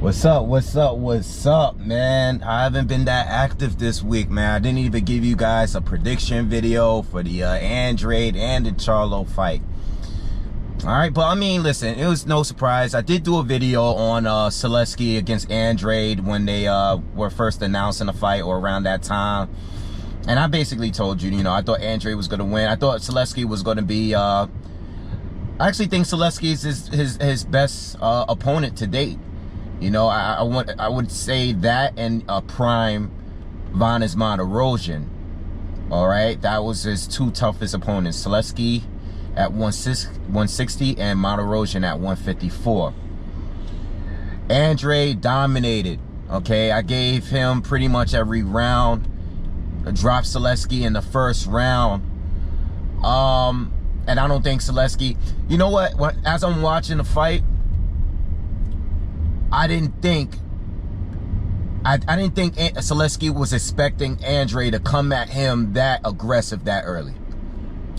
What's up, man? I haven't been that active this week, man. I didn't even give you guys a prediction video for the Andrade and the Charlo fight. All right, but I mean, listen, it was no surprise. I did do a video on Sulecki against Andrade when they were first announcing the fight, or around that time. And I basically told you, I thought Andrade was going to win. I thought Sulecki was going to be... I actually think Sulecki is his best opponent to date. I would say that and a prime Vanes Martirosyan. All right, that was his two toughest opponents. Sulecki at 160 and Martirosyan at 154. Andrade dominated. Okay, I gave him pretty much every round. I dropped Sulecki in the first round. And I don't think Sulecki... You know what? As I'm watching the fight, I didn't think Sulecki was expecting Andrade to come at him that aggressive that early.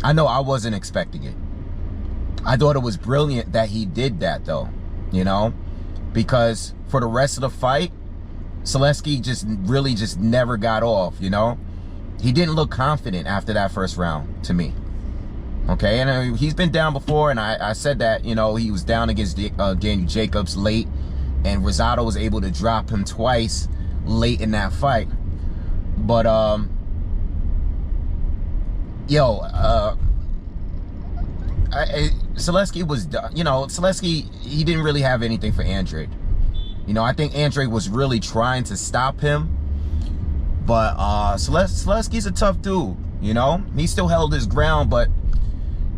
I know I wasn't expecting it. I thought it was brilliant that he did that, though. Because for the rest of the fight, Sulecki just never got off. He didn't look confident after that first round to me. Okay, and he's been down before, and I said that, he was down against Daniel Jacobs late, and Rosado was able to drop him twice late in that fight. But, Sulecki was, Sulecki, he didn't really have anything for Andrade. I think Andrade was really trying to stop him. But Sulecki's a tough dude, He still held his ground, but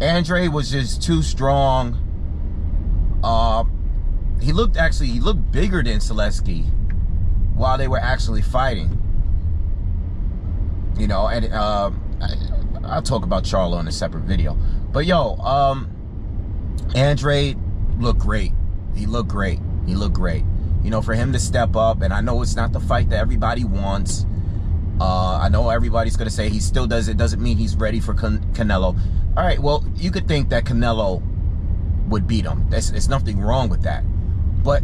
Andrade was just too strong. He looked bigger than Sulecki while they were actually fighting. And I'll talk about Charlo in a separate video. But Andrade looked great. He looked great. For him to step up, and I know it's not the fight that everybody wants. I know everybody's going to say he still does it. Doesn't mean he's ready for Canelo. All right, well, you could think that Canelo would beat him. There's nothing wrong with that. But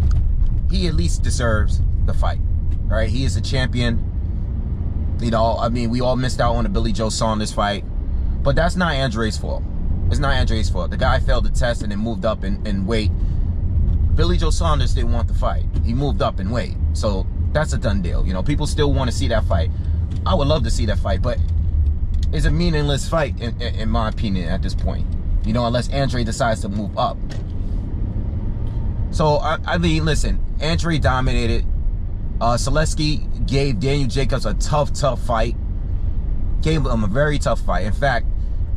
he at least deserves the fight. All right, he is a champion. We all missed out on the Billy Joe Saunders fight. But that's not Andrade's fault. It's not Andrade's fault. The guy failed the test and then moved up in weight. Billy Joe Saunders didn't want the fight. He moved up in weight. So that's a done deal. People still want to see that fight. I would love to see that fight, but it's a meaningless fight in my opinion at this point. Unless Andrade decides to move up. So I mean, listen, Andrade dominated. Sulecki gave Daniel Jacobs a tough fight. Gave him a very tough fight. In fact,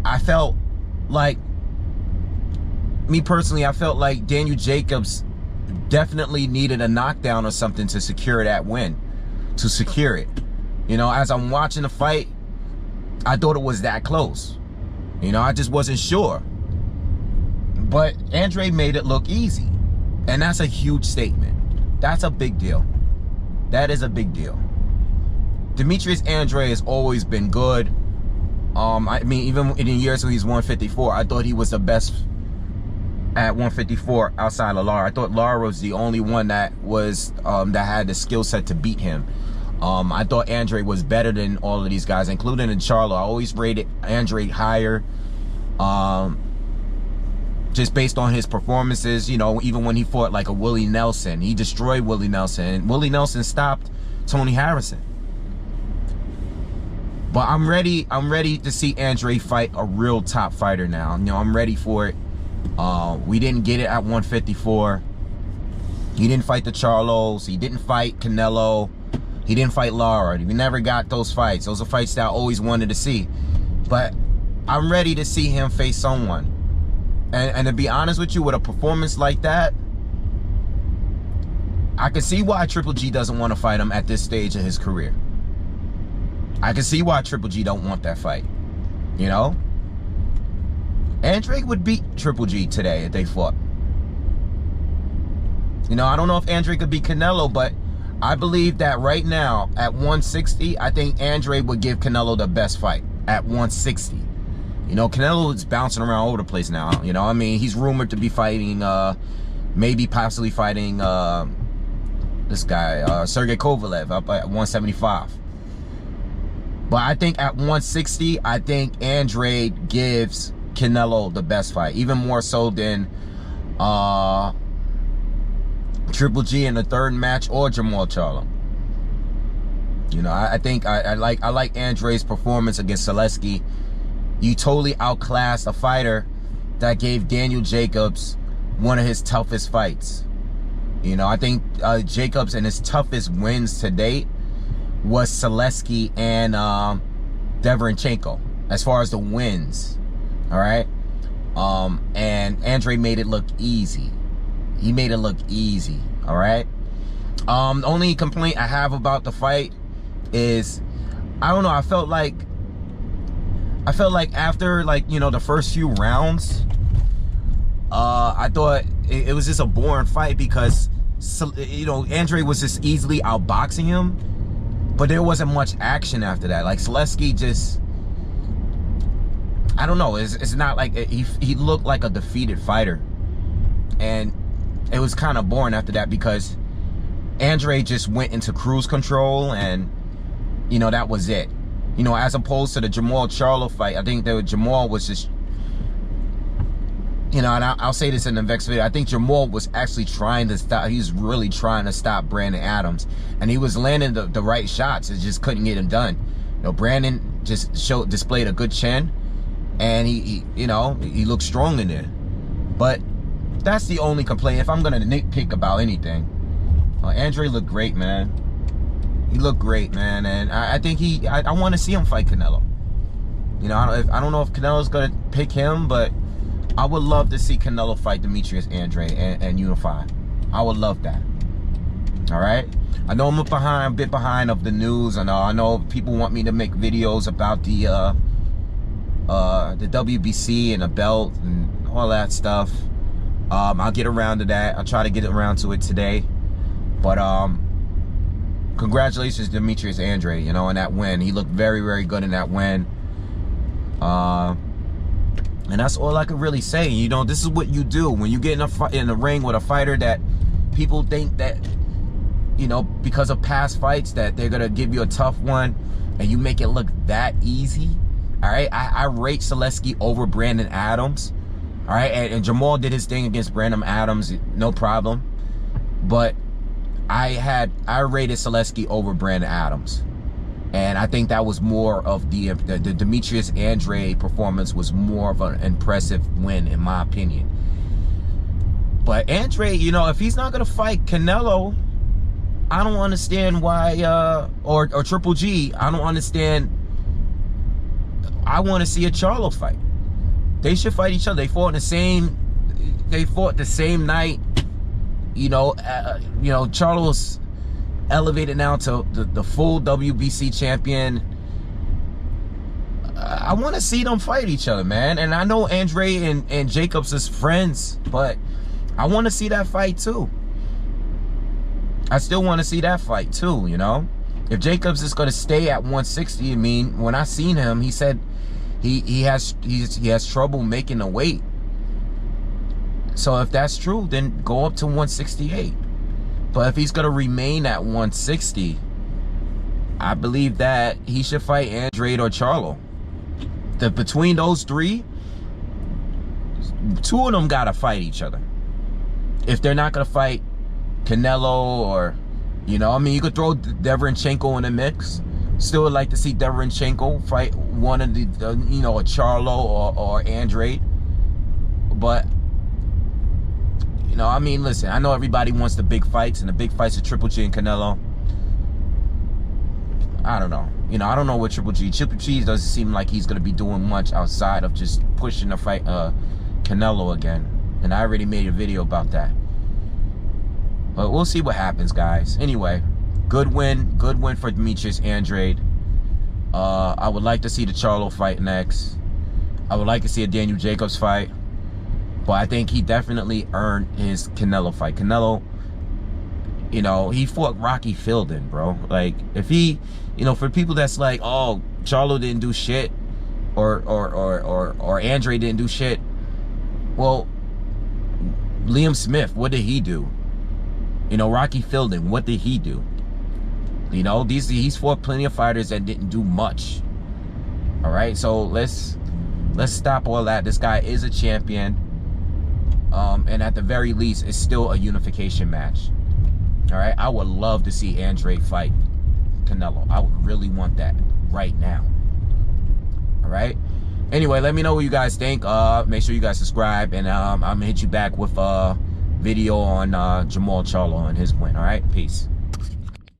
I felt like, me personally, I felt like Daniel Jacobs definitely needed a knockdown or something to secure that win. To secure it. As I'm watching the fight, I thought it was that close. I just wasn't sure. But Andrade made it look easy. And that's a huge statement. That's a big deal. That is a big deal. Demetrius Andrade has always been good. I mean, even in the years when he's 154, I thought he was the best at 154 outside of Lara. I thought Lara was the only one that was that had the skill set to beat him. I thought Andrade was better than all of these guys, including in Charlo. I always rated Andrade higher, just based on his performances. Even when he fought like a Willie Nelson, he destroyed Willie Nelson. And Willie Nelson stopped Tony Harrison. But I'm ready to see Andrade fight a real top fighter now. I'm ready for it. We didn't get it at 154. He didn't fight the Charlos. He didn't fight Canelo. He didn't fight Lara. We never got those fights. Those are fights that I always wanted to see. But I'm ready to see him face someone. And to be honest with you, with a performance like that, I can see why Triple G doesn't want to fight him at this stage of his career. I can see why Triple G don't want that fight. Andrade would beat Triple G today if they fought. I don't know if Andrade could beat Canelo, but I believe that right now at 160, I think Andrade would give Canelo the best fight at 160. Canelo is bouncing around all over the place now. He's rumored to be fighting, maybe possibly fighting this guy, Sergey Kovalev, up at 175. But I think at 160, I think Andrade gives Canelo the best fight, even more so than Triple G in the third match or Jamal Charlo. You know, I think I like Andrade's performance against Sulecki. You totally outclassed a fighter that gave Daniel Jacobs one of his toughest fights. You know, I think Jacobs in his toughest wins to date was Sulecki and Deverenchenko as far as the wins. All right. And Andrade made it look easy. He made it look easy. All right. The only complaint I have about the fight is, I don't know, I felt like after, like, you know, the first few rounds, I thought it was just a boring fight because, you know, Andrade was just easily outboxing him, but there wasn't much action after that. Like, Sulecki just, I don't know, it's not like, he looked like a defeated fighter, and it was kind of boring after that because Andrade just went into cruise control, and, you know, that was it. You know, as opposed to the Jamal Charlo fight, I think that Jamal was just, you know, and I'll say this in the next video, I think Jamal was actually trying to stop, he was really trying to stop Brandon Adams, and he was landing the right shots, it just couldn't get him done. You know, Brandon just displayed a good chin, and he you know, he looked strong in there. But that's the only complaint. If I'm gonna nitpick about anything, Andrade looked great, man. He looked great, man, and I think I want to see him fight Canelo. You know, I don't know if Canelo's gonna pick him, but I would love to see Canelo fight Demetrius Andrade and unify. I would love that. All right. I know I'm a bit behind of the news, and I know people want me to make videos about the WBC and the belt and all that stuff. I'll get around to that. I'll try to get around to it today. But congratulations to Demetrius Andrade, you know, in that win. He looked very, very good in that win. And that's all I could really say. You know, this is what you do when you get in a ring with a fighter that people think that, you know, because of past fights that they're gonna give you a tough one, and you make it look that easy. All right, I rate Sulecki over Brandon Adams. All right, and Jamal did his thing against Brandon Adams, no problem. But I rated Sulecki over Brandon Adams, and I think that was more of the Demetrius Andrade performance was more of an impressive win, in my opinion. But Andrade, you know, if he's not gonna fight Canelo, I don't understand why, or Triple G, I don't understand. I want to see a Charlo fight. They should fight each other. They fought the same night. You know, Charlo's elevated now to the full WBC champion. I want to see them fight each other, man. And I know Andrade and Jacobs is friends, but I want to see that fight too. I still want to see that fight too, you know. If Jacobs is going to stay at 160, I mean, when I seen him, he said he has trouble making the weight. So if that's true, then go up to 168. But if he's going to remain at 160, I believe that he should fight Andrade or Charlo. Between those three, two of them got to fight each other. If they're not going to fight Canelo, or, you know, I mean, you could throw Deverenchenko in the mix. Still would like to see Deverenchenko fight one of the, you know, a Charlo or Andrade. But, you know, I mean, listen, I know everybody wants the big fights, and the big fights are Triple G and Canelo. I don't know. You know, I don't know what Triple G doesn't seem like he's going to be doing much outside of just pushing the fight Canelo again. And I already made a video about that. But we'll see what happens, guys. Anyway, good win for Demetrius Andrade. I would like to see the Charlo fight next. I would like to see a Daniel Jacobs fight. But I think he definitely earned his Canelo fight. Canelo, you know, he fought Rocky Fielding, bro. Like, if he, you know, for people that's like, oh, Charlo didn't do shit, or Andrade didn't do shit. Well, Liam Smith, what did he do? You know, Rocky Fielding, what did he do? You know, he's fought plenty of fighters that didn't do much. All right, so let's stop all that. This guy is a champion, and at the very least, it's still a unification match. All right, I would love to see Andrade fight Canelo. I would really want that right now. All right. Anyway, let me know what you guys think. Make sure you guys subscribe, and I'm gonna hit you back with a video on Jamal Charlo and his win. All right, peace.